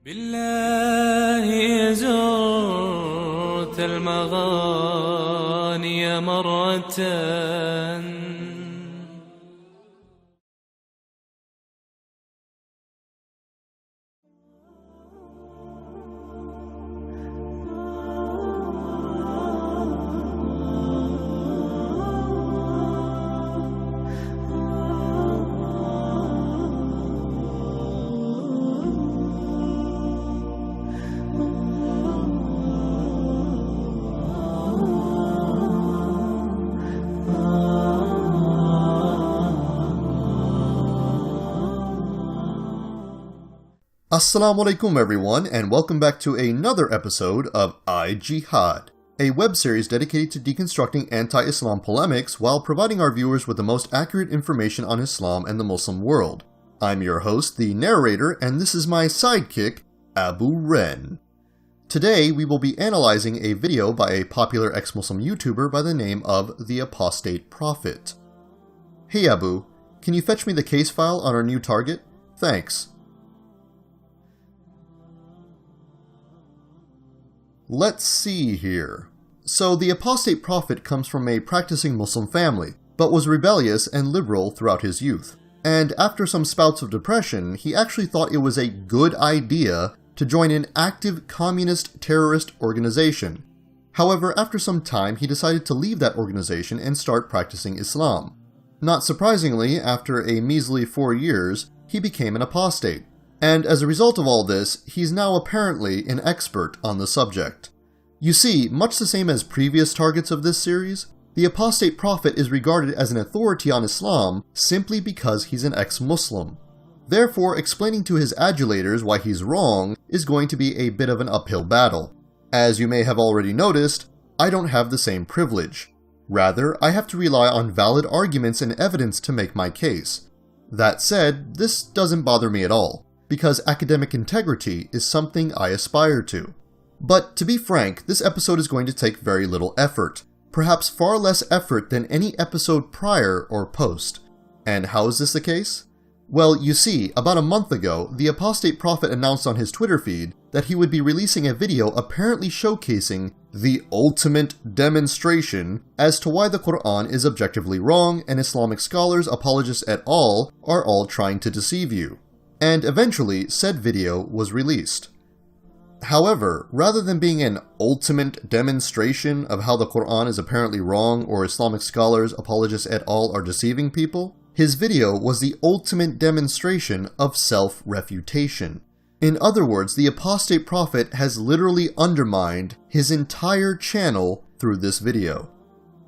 بالله زرت المغاني مرة Assalamu alaikum everyone, and welcome back to another episode of Ijihad, a web series dedicated to deconstructing anti-Islam polemics while providing our viewers with the most accurate information on Islam and the Muslim world. I'm your host, the narrator, and this is my sidekick, Abu Ren. Today we will be analyzing a video by a popular ex-Muslim YouTuber by the name of the Apostate Prophet. Hey Abu, can you fetch me the case file on our new target? Thanks. Let's see here. So the Apostate Prophet comes from a practicing Muslim family, but was rebellious and liberal throughout his youth. And after some spouts of depression, he actually thought it was a good idea to join an active communist terrorist organization. However, after some time, he decided to leave that organization and start practicing Islam. Not surprisingly, after a measly 4 years, he became an apostate. And as a result of all this, he's now apparently an expert on the subject. You see, much the same as previous targets of this series, the Apostate Prophet is regarded as an authority on Islam simply because he's an ex-Muslim. Therefore, explaining to his adulators why he's wrong is going to be a bit of an uphill battle. As you may have already noticed, I don't have the same privilege. Rather, I have to rely on valid arguments and evidence to make my case. That said, this doesn't bother me at all, because academic integrity is something I aspire to. But to be frank, this episode is going to take very little effort, perhaps far less effort than any episode prior or post. And how is this the case? Well, you see, about a month ago, the Apostate Prophet announced on his Twitter feed that he would be releasing a video apparently showcasing the ultimate demonstration as to why the Quran is objectively wrong and Islamic scholars, apologists et al. Are all trying to deceive you. And eventually, said video was released. However, rather than being an ultimate demonstration of how the Quran is apparently wrong or Islamic scholars, apologists et al. Are deceiving people, his video was the ultimate demonstration of self-refutation. In other words, the Apostate Prophet has literally undermined his entire channel through this video.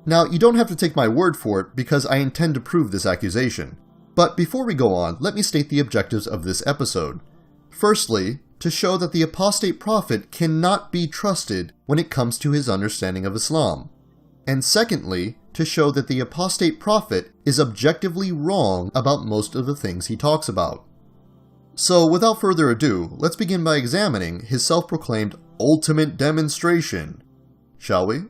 Now, you don't have to take my word for it because I intend to prove this accusation. But before we go on, let me state the objectives of this episode. Firstly, to show that the Apostate Prophet cannot be trusted when it comes to his understanding of Islam. And secondly, to show that the Apostate Prophet is objectively wrong about most of the things he talks about. So without further ado, let's begin by examining his self-proclaimed ultimate demonstration. Shall we?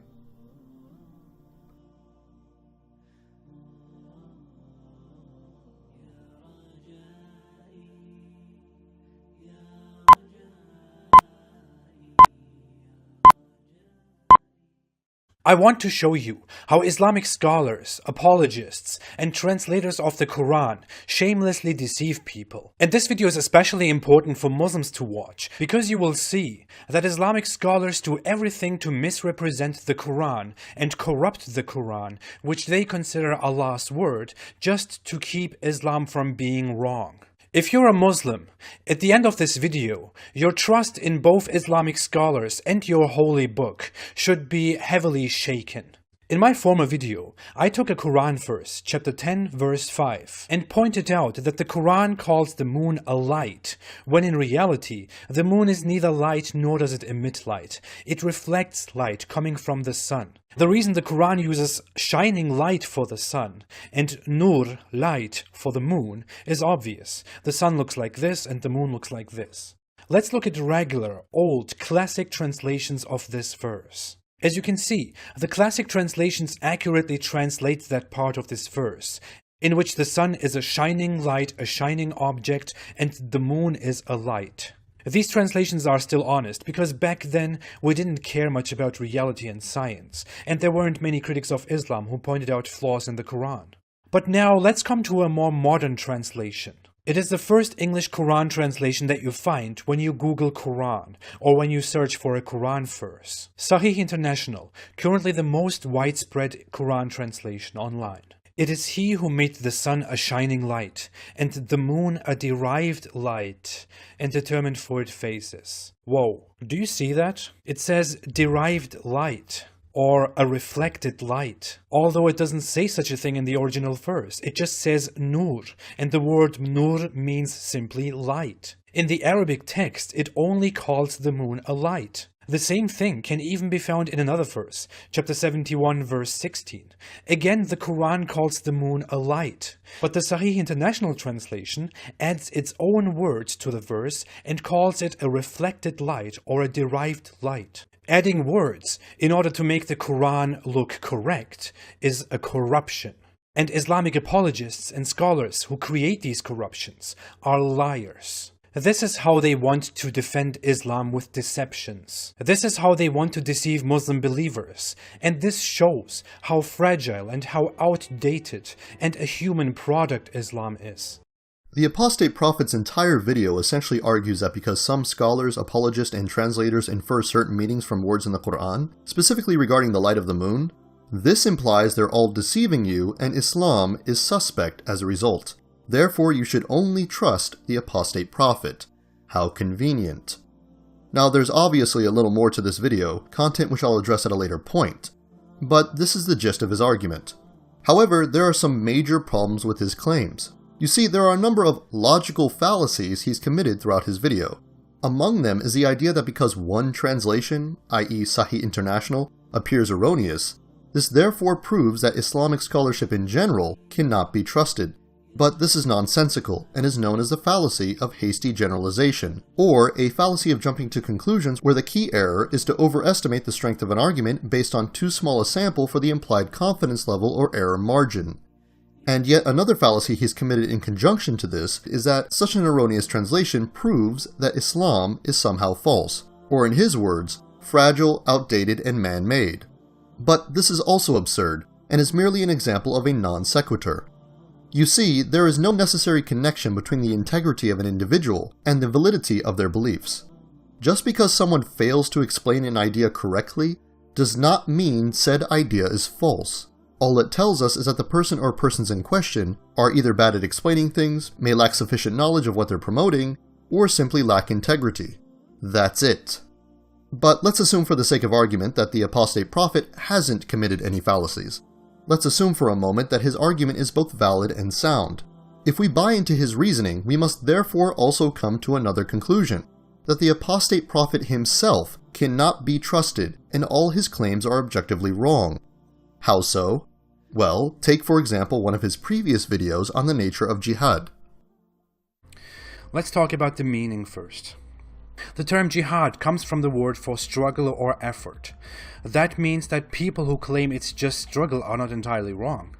I want to show you how Islamic scholars, apologists, and translators of the Quran shamelessly deceive people. And this video is especially important for Muslims to watch, because you will see that Islamic scholars do everything to misrepresent the Quran and corrupt the Quran, which they consider Allah's word, just to keep Islam from being wrong. If you're a Muslim, at the end of this video, your trust in both Islamic scholars and your holy book should be heavily shaken. In my former video, I took a Quran verse, chapter 10, verse 5, and pointed out that the Quran calls the moon a light, when in reality, the moon is neither light nor does it emit light. It reflects light coming from the sun. The reason the Quran uses shining light for the sun and nur, light, for the moon is obvious. The sun looks like this and the moon looks like this. Let's look at regular, old, classic translations of this verse. As you can see, the classic translations accurately translate that part of this verse, in which the sun is a shining light, a shining object, and the moon is a light. These translations are still honest, because back then we didn't care much about reality and science, and there weren't many critics of Islam who pointed out flaws in the Quran. But now let's come to a more modern translation. It is the first English Quran translation that you find when you Google Quran, or when you search for a Quran verse. Sahih International, currently the most widespread Quran translation online. It is he who made the sun a shining light, and the moon a derived light, and determined for its phases. Whoa, do you see that? It says derived light, or a reflected light, although it doesn't say such a thing in the original verse. It just says nur, and the word nur means simply light. In the Arabic text, it only calls the moon a light. The same thing can even be found in another verse, chapter 71, verse 16. Again, the Quran calls the moon a light, but the Sahih International translation adds its own words to the verse and calls it a reflected light or a derived light. Adding words in order to make the Quran look correct is a corruption. And Islamic apologists and scholars who create these corruptions are liars. This is how they want to defend Islam with deceptions. This is how they want to deceive Muslim believers. And this shows how fragile and how outdated and a human product Islam is. The Apostate Prophet's entire video essentially argues that because some scholars, apologists, and translators infer certain meanings from words in the Quran, specifically regarding the light of the moon, this implies they're all deceiving you and Islam is suspect as a result. Therefore, you should only trust the Apostate Prophet. How convenient. Now, there's obviously a little more to this video, content which I'll address at a later point, but this is the gist of his argument. However, there are some major problems with his claims. You see, there are a number of logical fallacies he's committed throughout his video. Among them is the idea that because one translation, i.e. Sahih International, appears erroneous, this therefore proves that Islamic scholarship in general cannot be trusted. But this is nonsensical and is known as the fallacy of hasty generalization, or a fallacy of jumping to conclusions where the key error is to overestimate the strength of an argument based on too small a sample for the implied confidence level or error margin. And yet another fallacy he's committed in conjunction to this is that such an erroneous translation proves that Islam is somehow false, or in his words, fragile, outdated, and man-made. But this is also absurd, and is merely an example of a non sequitur. You see, there is no necessary connection between the integrity of an individual and the validity of their beliefs. Just because someone fails to explain an idea correctly does not mean said idea is false. All it tells us is that the person or persons in question are either bad at explaining things, may lack sufficient knowledge of what they're promoting, or simply lack integrity. That's it. But let's assume for the sake of argument that the Apostate Prophet hasn't committed any fallacies. Let's assume for a moment that his argument is both valid and sound. If we buy into his reasoning, we must therefore also come to another conclusion, that the Apostate Prophet himself cannot be trusted and all his claims are objectively wrong. How so? Well, take for example one of his previous videos on the nature of jihad. Let's talk about the meaning first. The term jihad comes from the word for struggle or effort. That means that people who claim it's just struggle are not entirely wrong.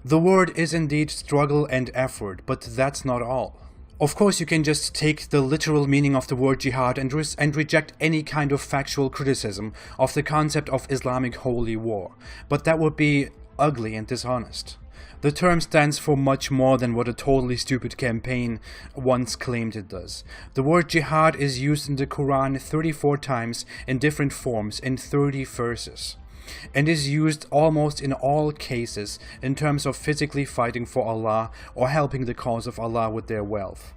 The word is indeed struggle and effort, but that's not all. Of course, you can just take the literal meaning of the word jihad and reject any kind of factual criticism of the concept of Islamic holy war, but that would be ugly and dishonest. The term stands for much more than what a totally stupid campaign once claimed it does. The word jihad is used in the Quran 34 times in different forms in 30 verses, and is used almost in all cases in terms of physically fighting for Allah or helping the cause of Allah with their wealth.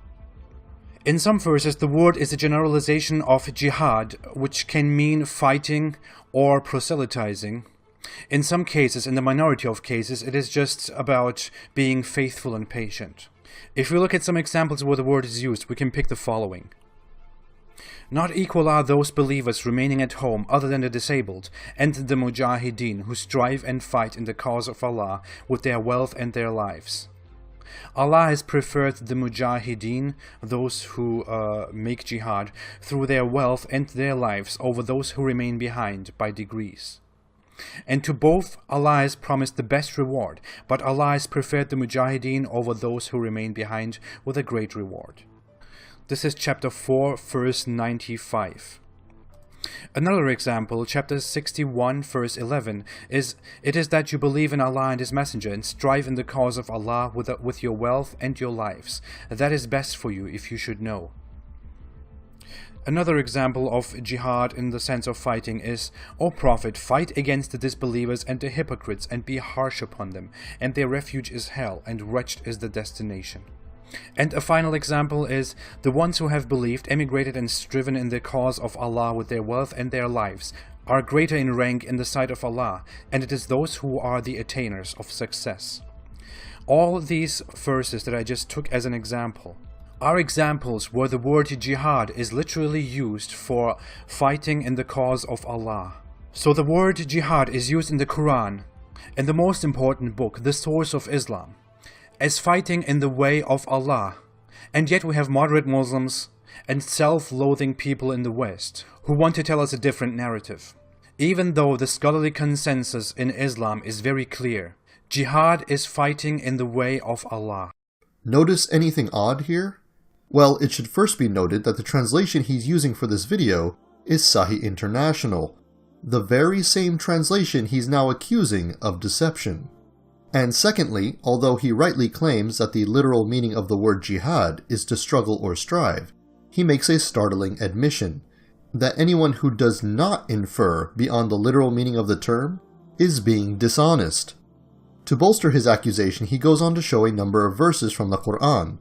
In some verses, the word is a generalization of jihad, which can mean fighting or proselytizing. In some cases, in the minority of cases, it is just about being faithful and patient. If we look at some examples where the word is used, we can pick the following. Not equal are those believers remaining at home other than the disabled, and the mujahideen who strive and fight in the cause of Allah with their wealth and their lives. Allah has preferred the mujahideen, those who make jihad, through their wealth and their lives over those who remain behind by degrees. And to both Allah has promised the best reward, but Allah has preferred the mujahideen over those who remain behind with a great reward. This is chapter 4, verse 95. Another example, chapter 61, verse 11, is, "It is that you believe in Allah and His Messenger and strive in the cause of Allah with your wealth and your lives. That is best for you if you should know." Another example of jihad in the sense of fighting is, "O Prophet, fight against the disbelievers and the hypocrites and be harsh upon them, and their refuge is hell, and wretched is the destination." And a final example is, "The ones who have believed, emigrated and striven in the cause of Allah with their wealth and their lives are greater in rank in the sight of Allah, and it is those who are the attainers of success." All these verses that I just took as an example are examples where the word jihad is literally used for fighting in the cause of Allah. So the word jihad is used in the Quran, in the most important book, the source of Islam, as fighting in the way of Allah. And yet we have moderate Muslims and self-loathing people in the West who want to tell us a different narrative. Even though the scholarly consensus in Islam is very clear, jihad is fighting in the way of Allah. Notice anything odd here? Well, it should first be noted that the translation he's using for this video is Sahih International, the very same translation he's now accusing of deception. And secondly, although he rightly claims that the literal meaning of the word jihad is to struggle or strive, he makes a startling admission that anyone who does not infer beyond the literal meaning of the term is being dishonest. To bolster his accusation, he goes on to show a number of verses from the Quran.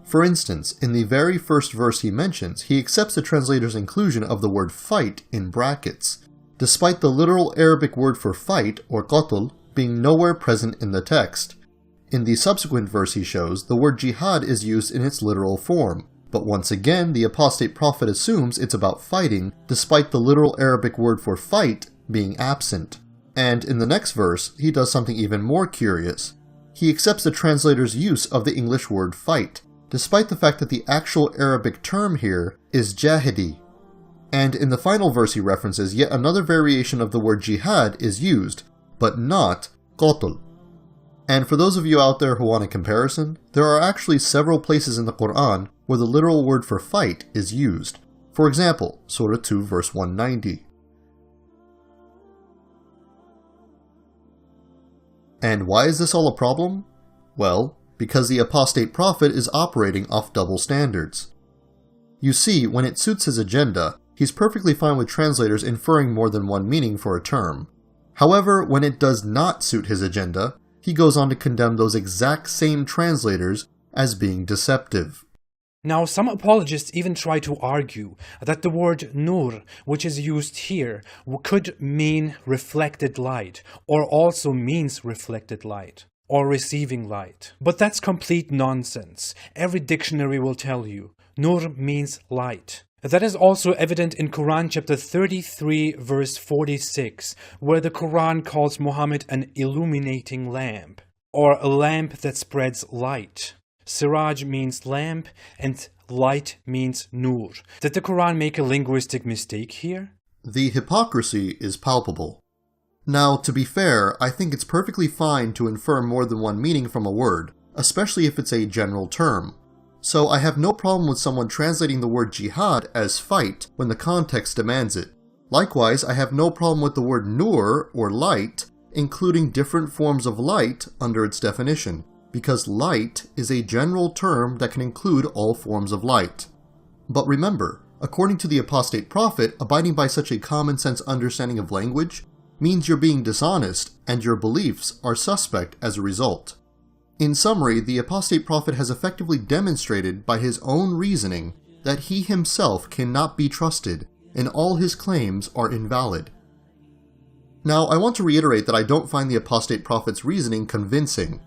For instance, in the very first verse he mentions, he accepts the translator's inclusion of the word fight in brackets, despite the literal Arabic word for fight, or qatl, being nowhere present in the text. In the subsequent verse he shows, the word jihad is used in its literal form, but once again the apostate prophet assumes it's about fighting, despite the literal Arabic word for fight being absent. And in the next verse, he does something even more curious. He accepts the translator's use of the English word fight, despite the fact that the actual Arabic term here is jahidi. And in the final verse he references yet another variation of the word jihad is used, but not qatl. And for those of you out there who want a comparison, there are actually several places in the Quran where the literal word for fight is used. For example, Surah 2 verse 190. And why is this all a problem? Well, because the apostate prophet is operating off double standards. You see, when it suits his agenda, he's perfectly fine with translators inferring more than one meaning for a term. However, when it does not suit his agenda, he goes on to condemn those exact same translators as being deceptive. Now, some apologists even try to argue that the word nur, which is used here, could mean reflected light, or also means reflected light, or receiving light. But that's complete nonsense. Every dictionary will tell you, nur means light. That is also evident in Quran chapter 33 verse 46, where the Quran calls Muhammad an illuminating lamp, or a lamp that spreads light. Siraj means lamp, and light means nur. Did the Quran make a linguistic mistake here? The hypocrisy is palpable. Now, to be fair, I think it's perfectly fine to infer more than one meaning from a word, especially if it's a general term. So I have no problem with someone translating the word jihad as fight when the context demands it. Likewise, I have no problem with the word nur, or light, including different forms of light under its definition, because light is a general term that can include all forms of light. But remember, according to the apostate prophet, abiding by such a common sense understanding of language means you're being dishonest and your beliefs are suspect as a result. In summary, the apostate prophet has effectively demonstrated by his own reasoning that he himself cannot be trusted and all his claims are invalid. Now, I want to reiterate that I don't find the apostate prophet's reasoning convincing.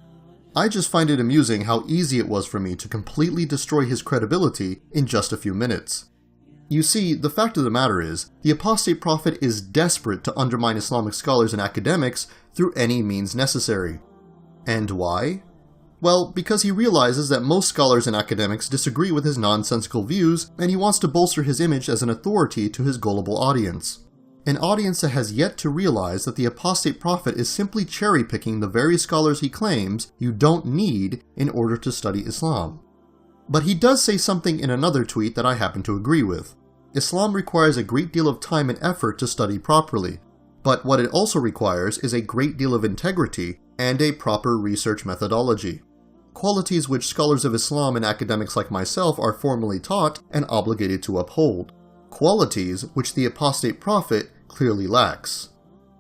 I just find it amusing how easy it was for me to completely destroy his credibility in just a few minutes. You see, the fact of the matter is, the apostate prophet is desperate to undermine Islamic scholars and academics through any means necessary. And why? Well, because he realizes that most scholars and academics disagree with his nonsensical views, and he wants to bolster his image as an authority to his gullible audience. An audience that has yet to realize that the apostate prophet is simply cherry-picking the very scholars he claims you don't need in order to study Islam. But he does say something in another tweet that I happen to agree with. Islam requires a great deal of time and effort to study properly, but what it also requires is a great deal of integrity and a proper research methodology. Qualities which scholars of Islam and academics like myself are formally taught and obligated to uphold. Qualities which the Apostate Prophet clearly lacks.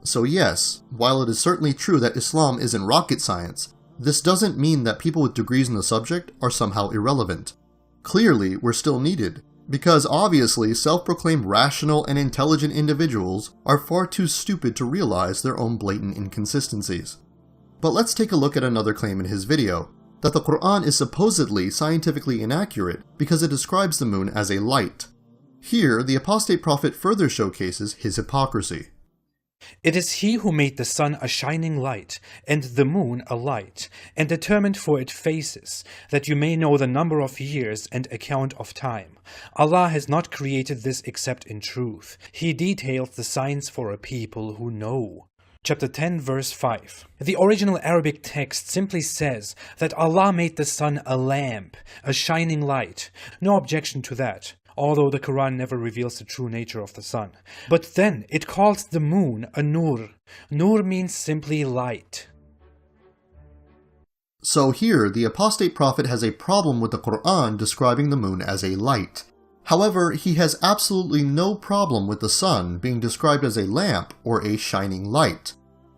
So yes, while it is certainly true that Islam isn't rocket science, this doesn't mean that people with degrees in the subject are somehow irrelevant. Clearly, we're still needed, because obviously self-proclaimed rational and intelligent individuals are far too stupid to realize their own blatant inconsistencies. But let's take a look at another claim in his video, that the Quran is supposedly scientifically inaccurate because it describes the moon as a light. Here, the Apostate Prophet further showcases his hypocrisy. It is he who made the sun a shining light, and the moon a light, and determined for it phases, that you may know the number of years and account of time. Allah has not created this except in truth. He details the signs for a people who know. Chapter 10, verse 5. The original Arabic text simply says that Allah made the sun a lamp, a shining light. No objection to that, although the Quran never reveals the true nature of the sun. But then it calls the moon a nur. Nur means simply light. So here, the Apostate Prophet has a problem with the Quran describing the moon as a light. However, he has absolutely no problem with the sun being described as a lamp or a shining light.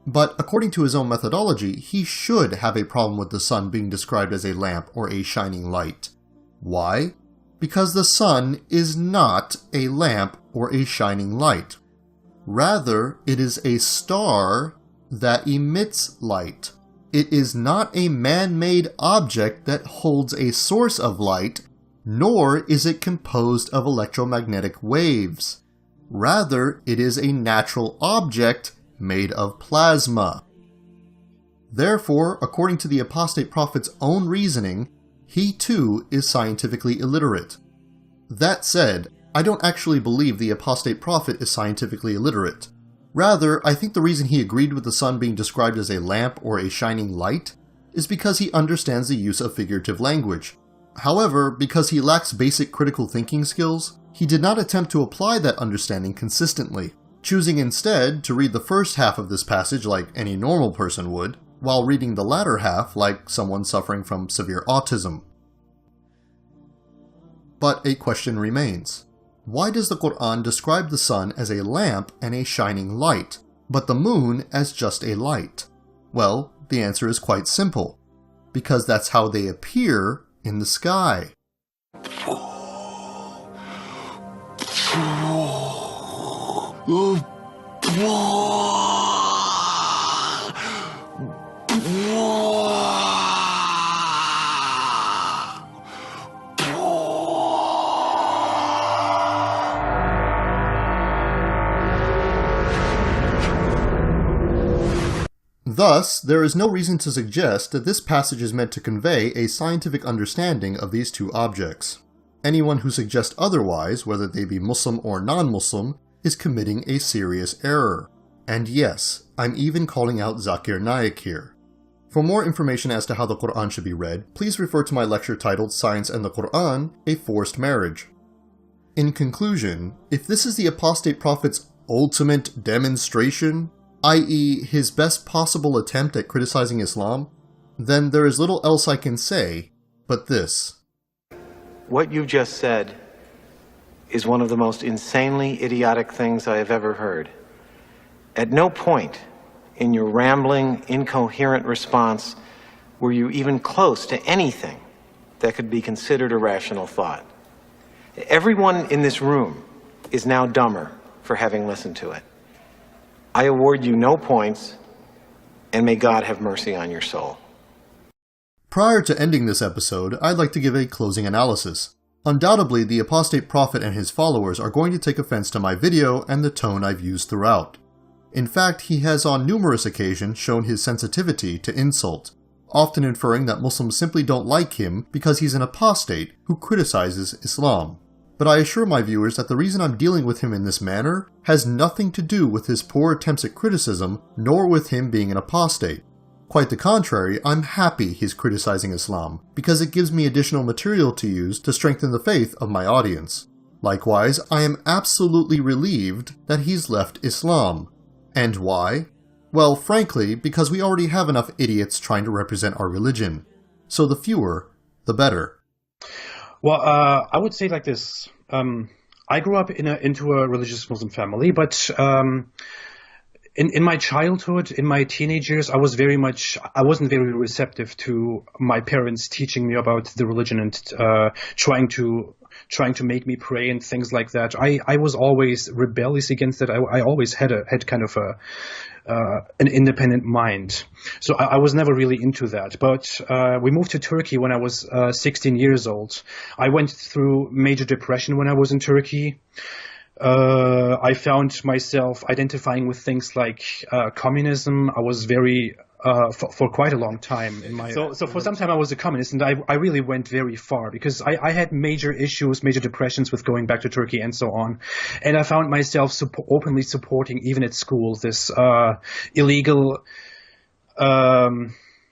But according to his own methodology, he should have a problem with the sun being described as a lamp or a shining light. Why? Because the sun is not a lamp or a shining light. Rather, it is a star that emits light. It is not a man-made object that holds a source of light, nor is it composed of electromagnetic waves. Rather, it is a natural object made of plasma. Therefore, according to the Apostate Prophet's own reasoning, he too is scientifically illiterate. That said, I don't actually believe the Apostate Prophet is scientifically illiterate. Rather, I think the reason he agreed with the sun being described as a lamp or a shining light is because he understands the use of figurative language. However, because he lacks basic critical thinking skills, he did not attempt to apply that understanding consistently, choosing instead to read the first half of this passage like any normal person would, while reading the latter half like someone suffering from severe autism. But a question remains. Why does the Quran describe the sun as a lamp and a shining light, but the moon as just a light? Well, the answer is quite simple. Because that's how they appear in the sky. Thus, there is no reason to suggest that this passage is meant to convey a scientific understanding of these two objects. Anyone who suggests otherwise, whether they be Muslim or non-Muslim, is committing a serious error. And yes, I'm even calling out Zakir Naik here. For more information as to how the Quran should be read, please refer to my lecture titled Science and the Quran, A Forced Marriage. In conclusion, if this is the Apostate Prophet's ultimate demonstration, i.e. his best possible attempt at criticizing Islam, then there is little else I can say but this. What you just said is one of the most insanely idiotic things I have ever heard. At no point in your rambling, incoherent response were you even close to anything that could be considered a rational thought. Everyone in this room is now dumber for having listened to it. I award you no points, and may God have mercy on your soul. Prior to ending this episode, I'd like to give a closing analysis. Undoubtedly, the Apostate Prophet and his followers are going to take offense to my video and the tone I've used throughout. In fact, he has on numerous occasions shown his sensitivity to insult, often inferring that Muslims simply don't like him because he's an apostate who criticizes Islam. But I assure my viewers that the reason I'm dealing with him in this manner has nothing to do with his poor attempts at criticism, nor with him being an apostate. Quite the contrary, I'm happy he's criticizing Islam, because it gives me additional material to use to strengthen the faith of my audience. Likewise, I am absolutely relieved that he's left Islam. And why? Well, frankly, because we already have enough idiots trying to represent our religion. So the fewer, the better. Well, I would say like this. I grew up into a religious Muslim family, but in my childhood, in my teenage years, I wasn't very receptive to my parents teaching me about the religion and trying to make me pray and things like that. I was always rebellious against it. I always had kind of an independent mind. So I was never really into that. But we moved to Turkey when I was 16 years old. I went through major depression when I was in Turkey. I found myself identifying with things like communism. I was very for quite a long time in my so for some time I was a communist, and I really went very far because I had major issues, major depressions with going back to Turkey and so on, and I found myself openly supporting, even at school, this illegal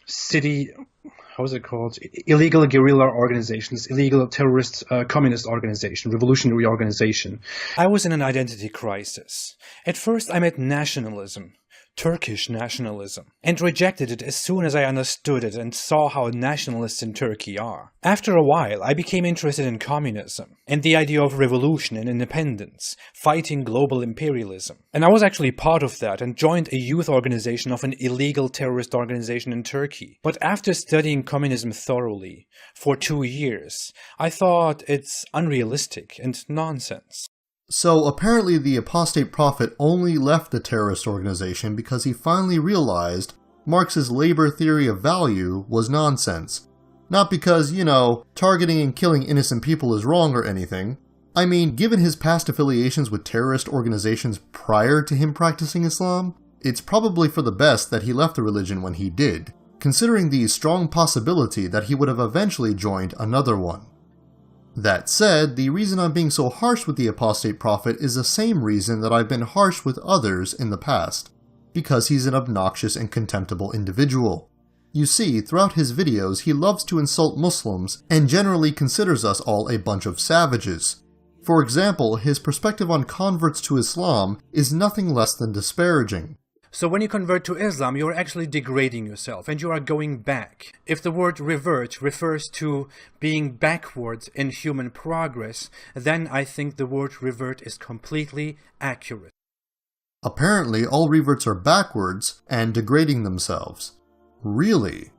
city. How is it called? Illegal guerrilla organizations, illegal terrorist communist organization, revolutionary organization. I was in an identity crisis. At first I met nationalism, Turkish nationalism, and rejected it as soon as I understood it and saw how nationalists in Turkey are. After a while, I became interested in communism and the idea of revolution and independence, fighting global imperialism. And I was actually part of that and joined a youth organization of an illegal terrorist organization in Turkey. But after studying communism thoroughly for 2 years, I thought it's unrealistic and nonsense. So apparently the Apostate Prophet only left the terrorist organization because he finally realized Marx's labor theory of value was nonsense. Not because, targeting and killing innocent people is wrong or anything. I mean, given his past affiliations with terrorist organizations prior to him practicing Islam, it's probably for the best that he left the religion when he did, considering the strong possibility that he would have eventually joined another one. That said, the reason I'm being so harsh with the Apostate Prophet is the same reason that I've been harsh with others in the past, because he's an obnoxious and contemptible individual. You see, throughout his videos he loves to insult Muslims and generally considers us all a bunch of savages. For example, his perspective on converts to Islam is nothing less than disparaging. So when you convert to Islam, you are actually degrading yourself and you are going back. If the word revert refers to being backwards in human progress, then I think the word revert is completely accurate. Apparently, all reverts are backwards and degrading themselves. Really?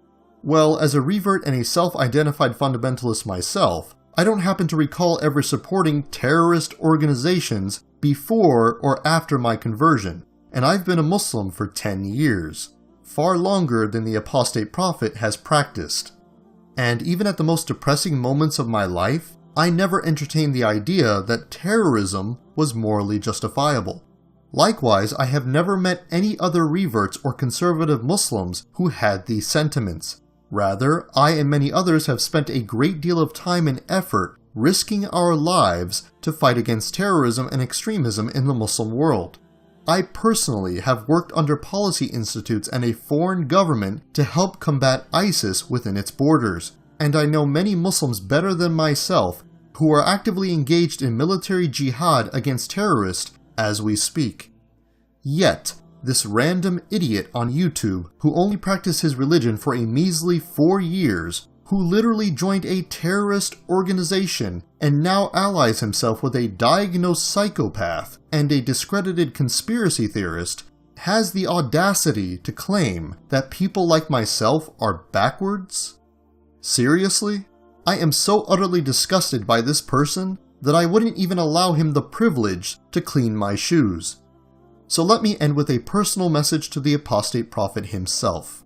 Well, as a revert and a self-identified fundamentalist myself, I don't happen to recall ever supporting terrorist organizations before or after my conversion. And I've been a Muslim for 10 years, far longer than the Apostate Prophet has practiced. And even at the most depressing moments of my life, I never entertained the idea that terrorism was morally justifiable. Likewise, I have never met any other reverts or conservative Muslims who had these sentiments. Rather, I and many others have spent a great deal of time and effort risking our lives to fight against terrorism and extremism in the Muslim world. I personally have worked under policy institutes and a foreign government to help combat ISIS within its borders, and I know many Muslims better than myself who are actively engaged in military jihad against terrorists as we speak. Yet, this random idiot on YouTube who only practiced his religion for a measly 4 years, who literally joined a terrorist organization and now allies himself with a diagnosed psychopath and a discredited conspiracy theorist, has the audacity to claim that people like myself are backwards? Seriously? I am so utterly disgusted by this person that I wouldn't even allow him the privilege to clean my shoes. So let me end with a personal message to the Apostate Prophet himself.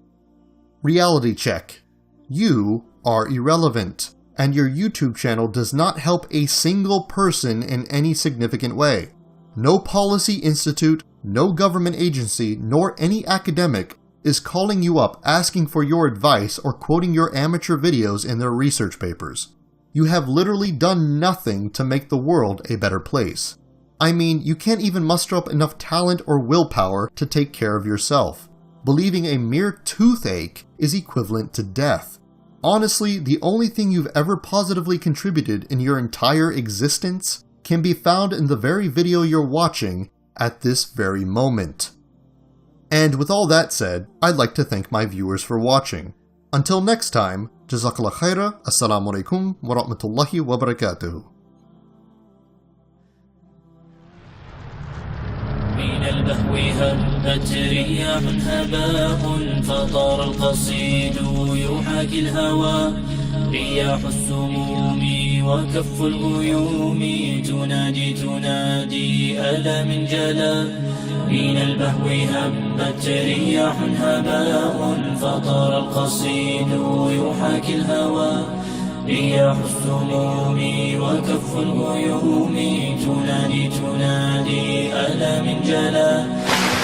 Reality check. You are irrelevant, and your YouTube channel does not help a single person in any significant way. No policy institute, no government agency, nor any academic is calling you up asking for your advice or quoting your amateur videos in their research papers. You have literally done nothing to make the world a better place. I mean, you can't even muster up enough talent or willpower to take care of yourself. believing a mere toothache is equivalent to death. Honestly, the only thing you've ever positively contributed in your entire existence can be found in the very video you're watching at this very moment. And with all that said, I'd like to thank my viewers for watching. Until next time, Jazakallah khaira, Assalamu alaikum wa rahmatullahi wa barakatuh. من البهو هبت رياح هباء فطار القصيد يحاكي الهوى رياح السموم وكف الغيوم تنادي ألا من جلا من البهو هبت رياح هباء فطار القصيد يحاكي الهوى رياح السموم وكف الغيوم تنادي ألا من جلا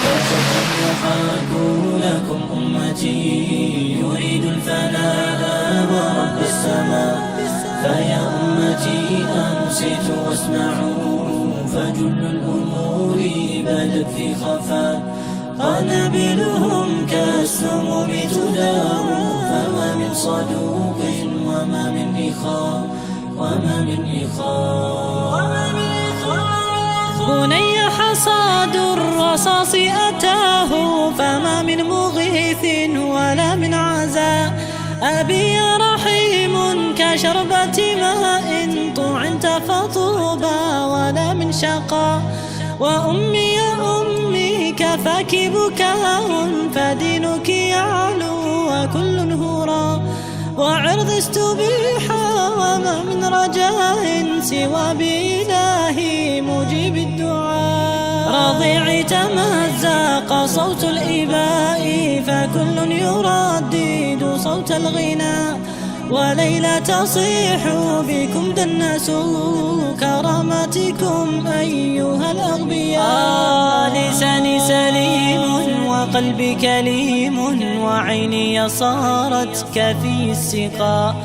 فسوف يحاك لكم أمتي يريد الفناء ورب السماء فيا أمتي أنصتوا واسمعوا فجل الأمور بدت في خفاء قنابلهم كالسموم تدار فما من صدوق وما من إخاء بني حصاد الرصاص أتاه فما من مغيث ولا من عزاء أبي رحيم كشربة ماء طعنت فطوبى ولا من شقاء وأمي يا أمي كفاك بكاء فدينك يعلو وكل هرى وعرض استبيحا وما من رجاء سوى بإلهي مجيب الدعاء رضيعي تمزق صوت الإباء فكل يردد صوت الغناء وليلى تصيح بكم دنس كرامتكم أيها الأغبياء لساني سليم وقلبي كليم وعيني صارت كفي السقاء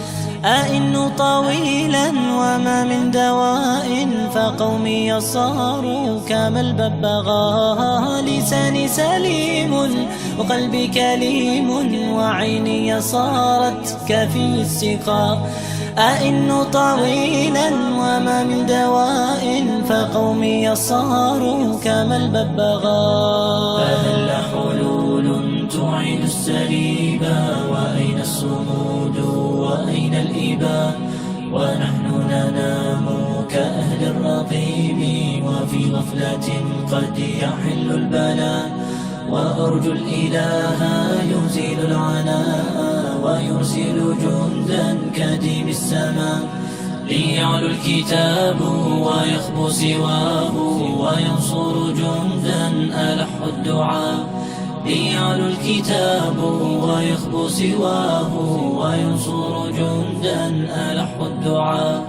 أئن طويلا وما من دواء فقومي صاروا كما الببغاء لساني سليم وقلبي كليم وعيني صارت كفي السقاء أئن طويلا وما من دواء فقومي صاروا كما الببغاء فهل حلول تعيد السريبا وأين الصمود وأين الإباء ونحن ننام كأهل الرقيب وفي غفلة قد يحل البلاء وأرجو الإله يزيل العناء ويرسل جندا كديم السماء ليعلو الكتاب ويخبو سواه وينصر جندا ألح الدعاء ليعلو الكتاب ويخبو سواه وينصر جندا ألح الدعاء